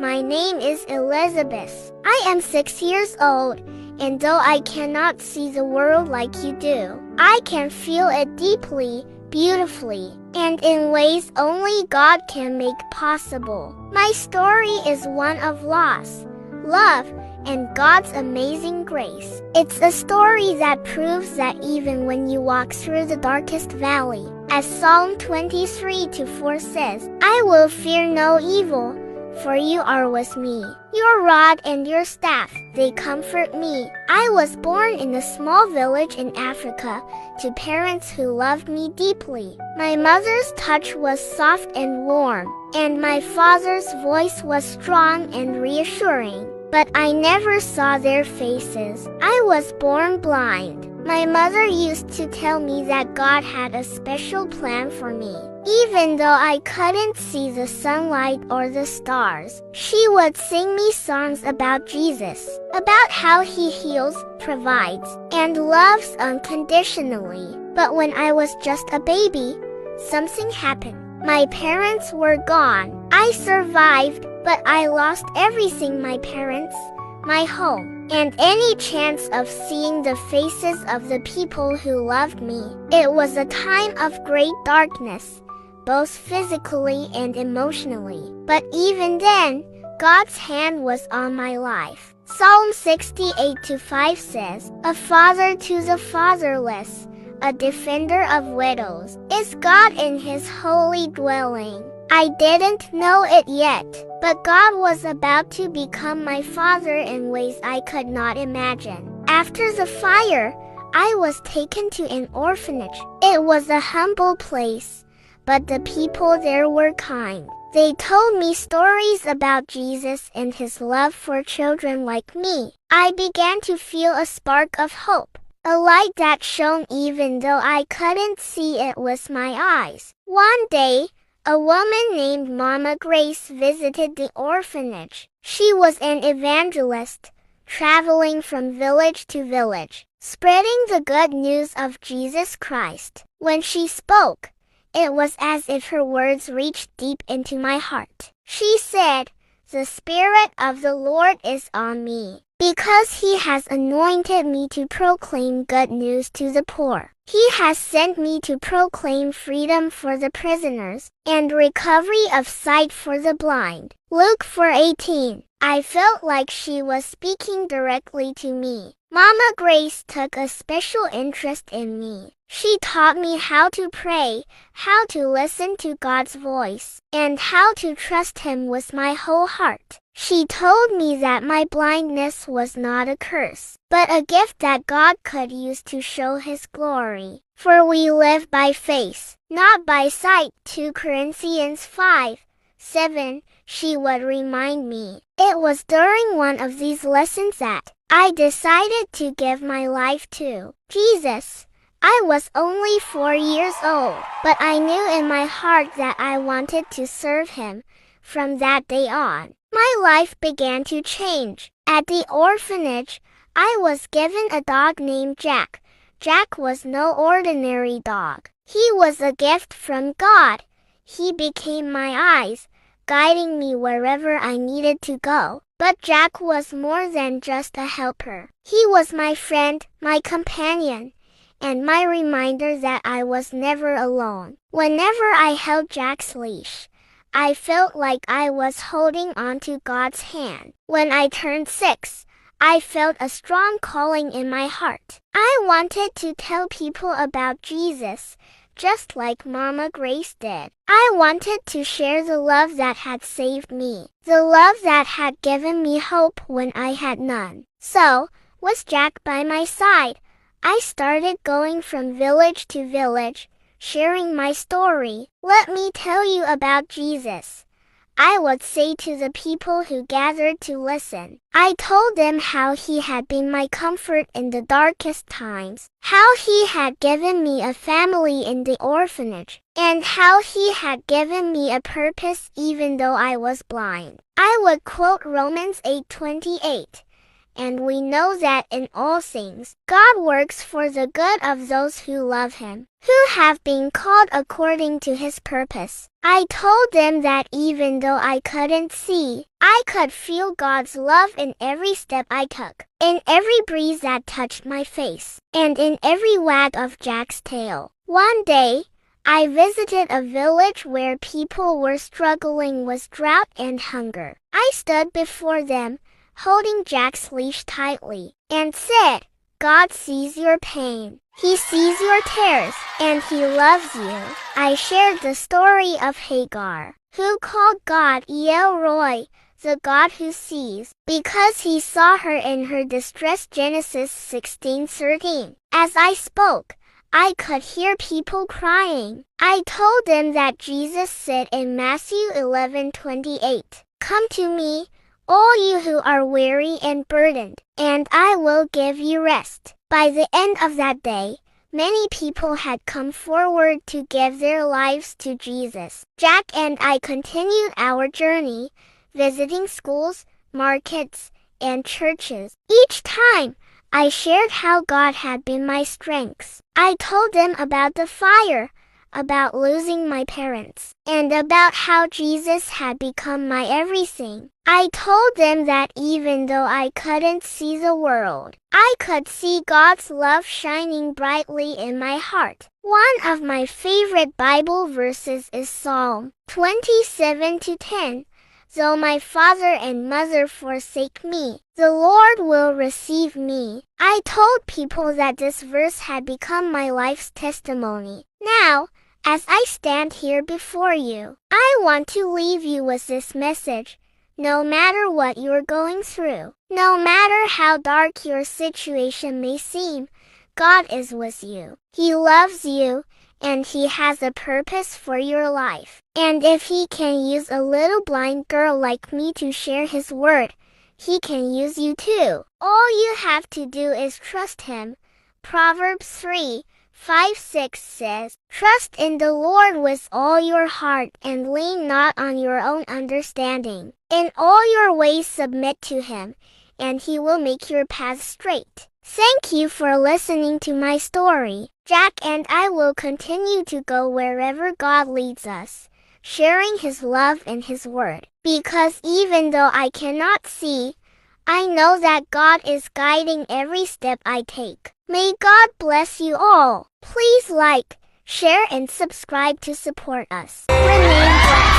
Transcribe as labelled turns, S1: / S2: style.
S1: My name is Elizabeth. I am 6 years old, and though I cannot see the world like you do, I can feel it deeply, beautifully, and in ways only God can make possible. My story is one of loss, love, and God's amazing grace. It's a story that proves that even when you walk through the darkest valley, as Psalm 23:4 says, I will fear no evil, for you are with me. Your rod and your staff, they comfort me. I was born in a small village in Africa to parents who loved me deeply. My mother's touch was soft and warm, and my father's voice was strong and reassuring. But I never saw their faces. I was born blind. My mother used to tell me that God had a special plan for me. Even though I couldn't see the sunlight or the stars, she would sing me songs about Jesus, about how he heals, provides, and loves unconditionally. But when I was just a baby, something happened. My parents were gone. I survived, but I lost everything: my parents, my home, and any chance of seeing the faces of the people who loved me. It was a time of great darkness, both physically and emotionally. But even then, God's hand was on my life. Psalm 68:5 says, A father to the fatherless, a defender of widows, is God in his holy dwelling. I didn't know it yet, but God was about to become my father in ways I could not imagine. After the fire, I was taken to an orphanage. It was a humble place, but the people there were kind. They told me stories about Jesus and his love for children like me. I began to feel a spark of hope, a light that shone even though I couldn't see it with my eyes. One day, a woman named Mama Grace visited the orphanage. She was an evangelist, traveling from village to village, spreading the good news of Jesus Christ. When she spoke, it was as if her words reached deep into my heart. She said, The Spirit of the Lord is on me, because he has anointed me to proclaim good news to the poor. He has sent me to proclaim freedom for the prisoners, and recovery of sight for the blind. Luke 4:18. I felt like she was speaking directly to me. Mama Grace took a special interest in me. She taught me how to pray, how to listen to God's voice, and how to trust him with my whole heart. She told me that my blindness was not a curse, but a gift that God could use to show his glory. For we live by faith, not by sight. 2 Corinthians 5:7. She would remind me. It was during one of these lessons that I decided to give my life to Jesus. I was only 4 years old, but I knew in my heart that I wanted to serve him. From that day on, my life began to change. At the orphanage, I was given a dog named Jack. Jack was no ordinary dog. He was a gift from God. He became my eyes, guiding me wherever I needed to go. But Jack was more than just a helper. He was my friend, my companion, and my reminder that I was never alone. Whenever I held Jack's leash, I felt like I was holding onto God's hand. When I turned 6, I felt a strong calling in my heart. I wanted to tell people about Jesus, just like Mama Grace did. I wanted to share the love that had saved me, the love that had given me hope when I had none. So, with Jack by my side, I started going from village to village, sharing my story. Let me tell you about Jesus, I would say to the people who gathered to listen. I told them how he had been my comfort in the darkest times, how he had given me a family in the orphanage, and how he had given me a purpose even though I was blind. I would quote Romans 8:28. and we know that in all things, God works for the good of those who love him, who have been called according to his purpose. I told them that even though I couldn't see, I could feel God's love in every step I took, in every breeze that touched my face, and in every wag of Jack's tail. One day, I visited a village where people were struggling with drought and hunger. I stood before them, holding Jack's leash tightly, and said, God sees your pain. He sees your tears, and he loves you. I shared the story of Hagar, who called God El Roi, the God who sees, because he saw her in her distress. Genesis 16:13. As I spoke, I could hear people crying. I told them that Jesus said in Matthew 11:28, Come to me, all you who are weary and burdened, and I will give you rest. By the end of that day, many people had come forward to give their lives to Jesus. Jack and I continued our journey, visiting schools, markets, and churches. Each time, I shared how God had been my strength. I told them about the fire, about losing my parents, and about how Jesus had become my everything. I told them that even though I couldn't see the world, I could see God's love shining brightly in my heart. One of my favorite Bible verses is Psalm 27:10. Though my father and mother forsake me, the Lord will receive me. I told people that this verse had become my life's testimony. Now, as I stand here before you, I want to leave you with this message. No matter what you're going through, no matter how dark your situation may seem, God is with you. He loves you, and he has a purpose for your life. And if he can use a little blind girl like me to share his word, he can use you too. All you have to do is trust him. Proverbs 3:5-6 says, Trust in the Lord with all your heart and lean not on your own understanding. In all your ways submit to him, and he will make your path straight. Thank you for listening to my story. Jack and I will continue to go wherever God leads us, sharing his love and his word. Because even though I cannot see, I know that God is guiding every step I take. May God bless you all. Please like, share, and subscribe to support us. Remain blessed.